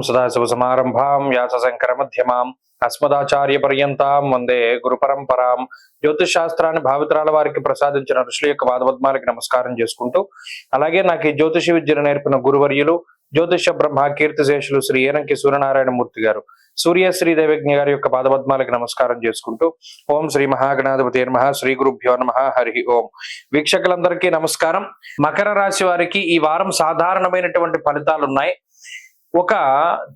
సదాశివసమారంభాం వ్యాసశంకర మధ్యమాం అస్మదాచార్య పర్యంతాం వందే గురు పరంపరాం. జ్యోతిష్ శాస్త్రాన్ని భావితరాల వారికి ప్రసాదించిన ఋషుల యొక్క పాదపద్మాలకి నమస్కారం చేసుకుంటూ, అలాగే నాకు ఈ జ్యోతిష విద్యను నేర్పిన గురువర్యులు జ్యోతిష బ్రహ్మ కీర్తిశేషులు శ్రీ ఏనంకి సూర్యనారాయణ మూర్తి గారు, సూర్యశ్రీ దేవజ్ఞ గారి యొక్క పాదపద్మాలకి నమస్కారం చేసుకుంటూ, ఓం శ్రీ మహాగణాధిపతి నమః, శ్రీ గురుభ్యో నమః, హరి ఓం. వీక్షకులందరికీ నమస్కారం. మకర రాశి వారికి ఈ వారం సాధారణమైనటువంటి ఫలితాలు ఉన్నాయి. ఒక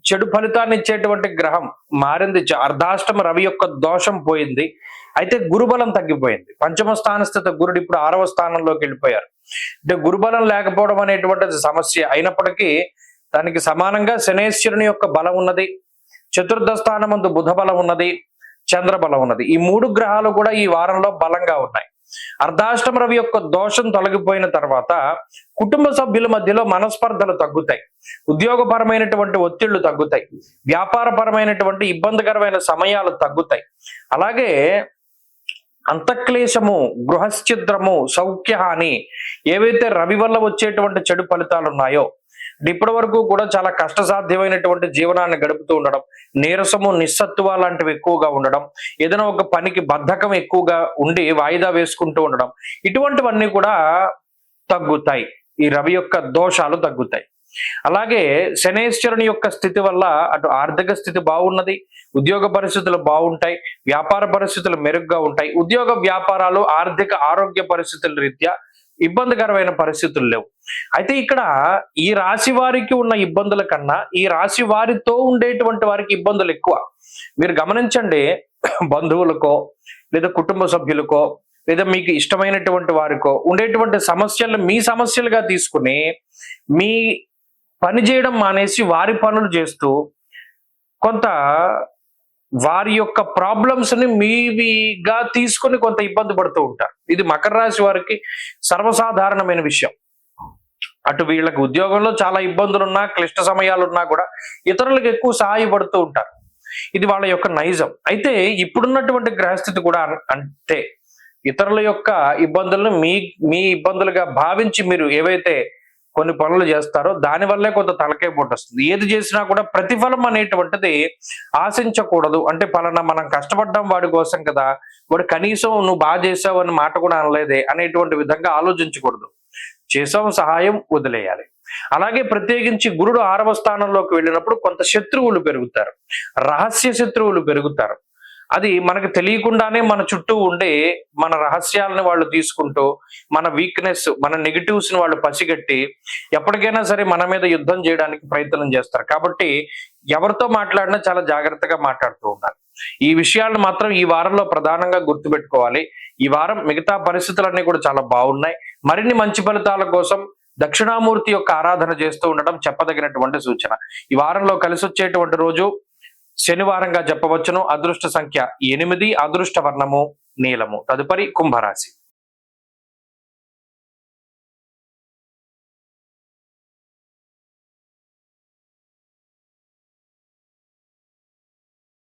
చెడు ఫలితాన్ని ఇచ్చేటువంటి గ్రహం మారింది. అర్ధాష్టమ రవి యొక్క దోషం పోయింది. అయితే గురుబలం తగ్గిపోయింది. పంచమ స్థాన స్థిత గురుడు ఇప్పుడు 6వ స్థానంలోకి వెళ్ళిపోయారు. అంటే గురుబలం లేకపోవడం అనేటువంటిది సమస్య అయినప్పటికీ దానికి సమానంగా శనేశ్వరుని యొక్క బలం ఉన్నది, చతుర్థ స్థానమందు బుధ బలం ఉన్నది, చంద్ర బలం ఉన్నది. ఈ 3 గ్రహాలు కూడా ఈ వారంలో బలంగా ఉన్నాయి. అర్ధాష్టమ రవి యొక్క దోషం తొలగిపోయిన తర్వాత కుటుంబ సభ్యుల మధ్యలో మనస్పర్ధలు తగ్గుతాయి, ఉద్యోగపరమైనటువంటి ఒత్తిళ్లు తగ్గుతాయి, వ్యాపారపరమైనటువంటి ఇబ్బందికరమైన సమయాలు తగ్గుతాయి. అలాగే అంతఃక్లేశము, గృహశ్చిద్రము, సౌఖ్యహాని, ఏవైతే రవి వల్ల వచ్చేటువంటి చెడు ఫలితాలు ఉన్నాయో, ఇప్పటి వరకు కూడా చాలా కష్టసాధ్యమైనటువంటి జీవనాన్ని గడుపుతూ ఉండడం, నీరసము, నిస్సత్తువ లాంటివి ఎక్కువగా ఉండడం, ఏదైనా ఒక పనికి బద్ధకం ఎక్కువగా ఉండి వాయిదా వేసుకుంటూ ఉండడం, ఇటువంటివన్నీ కూడా తగ్గుతాయి. ఈ రవి యొక్క దోషాలు తగ్గుతాయి. అలాగే శనేశ్వరుని యొక్క స్థితి వల్ల అటు ఆర్థిక స్థితి బాగున్నది, ఉద్యోగ పరిస్థితులు బాగుంటాయి, వ్యాపార పరిస్థితులు మెరుగ్గా ఉంటాయి. ఉద్యోగ వ్యాపారాలు, ఆర్థిక ఆరోగ్య పరిస్థితుల రీత్యా ఇబ్బందికరమైన పరిస్థితులు లేవు. అయితే ఇక్కడ ఈ రాశి వారికి ఉన్న ఇబ్బందుల కన్నా ఈ రాశి వారితో ఉండేటువంటి వారికి ఇబ్బందులు ఎక్కువ. మీరు గమనించండి, బంధువులకో లేదా కుటుంబ సభ్యులకో లేదా మీకు ఇష్టమైనటువంటి వారికో ఉండేటువంటి సమస్యలను మీ సమస్యలుగా తీసుకుని మీ పని చేయడం మానేసి వారి పనులు చేస్తూ కొంత వారి యొక్క ప్రాబ్లమ్స్ ని మీవిగా తీసుకుని కొంత ఇబ్బంది పడుతూ ఉంటారు. ఇది మకర రాశి వారికి సర్వసాధారణమైన విషయం. అటు వీళ్ళకి ఉద్యోగంలో చాలా ఇబ్బందులున్నా, క్లిష్ట సమయాలున్నా కూడా ఇతరులకు ఎక్కువ సహాయపడుతూ ఉంటారు. ఇది వాళ్ళ యొక్క నైజం. అయితే ఇప్పుడున్నటువంటి గ్రహస్థితి కూడా అంటే ఇతరుల యొక్క ఇబ్బందులను మీ ఇబ్బందులుగా భావించి మీరు ఏవైతే కొన్ని పనులు చేస్తారో దానివల్లే కొంత తలకే పోటు వస్తుంది. ఏది చేసినా కూడా ప్రతిఫలం అనేటువంటిది ఆశించకూడదు. అంటే పలానా మనం కష్టపడ్డాం వాడి కోసం కదా, వాడు కనీసం నువ్వు బాగా చేసావు అని మాట కూడా అనలేదే అనేటువంటి విధంగా ఆలోచించకూడదు. చేసాం, సహాయం వదిలేయాలి. అలాగే ప్రత్యేకించి గురుడు 6వ స్థానంలోకి వెళ్ళినప్పుడు కొంత శత్రువులు పెరుగుతారు, రహస్య శత్రువులు పెరుగుతారు. అది మనకు తెలియకుండానే మన చుట్టూ ఉండే మన రహస్యాలను వాళ్ళు తీసుకుంటూ, మన వీక్నెస్, మన నెగిటివ్స్ ని వాళ్ళు పసిగట్టి ఎప్పటికైనా సరే మన మీద యుద్ధం చేయడానికి ప్రయత్నం చేస్తారు. కాబట్టి ఎవరితో మాట్లాడినా చాలా జాగ్రత్తగా మాట్లాడుతూ ఉండాలి. ఈ విషయాలను మాత్రం ఈ వారంలో ప్రధానంగా గుర్తుపెట్టుకోవాలి. ఈ వారం మిగతా పరిస్థితులన్నీ కూడా చాలా బాగున్నాయి. మరిన్ని మంచి ఫలితాల కోసం దక్షిణామూర్తి యొక్క ఆరాధన చేస్తూ ఉండడం చెప్పదగినటువంటి సూచన. ఈ వారంలో కలిసి వచ్చేటువంటి రోజు శనివారంగా చెప్పవచ్చును. అదృష్ట సంఖ్య 8, అదృష్ట వర్ణము నీలము. తదుపరి కుంభరాశి.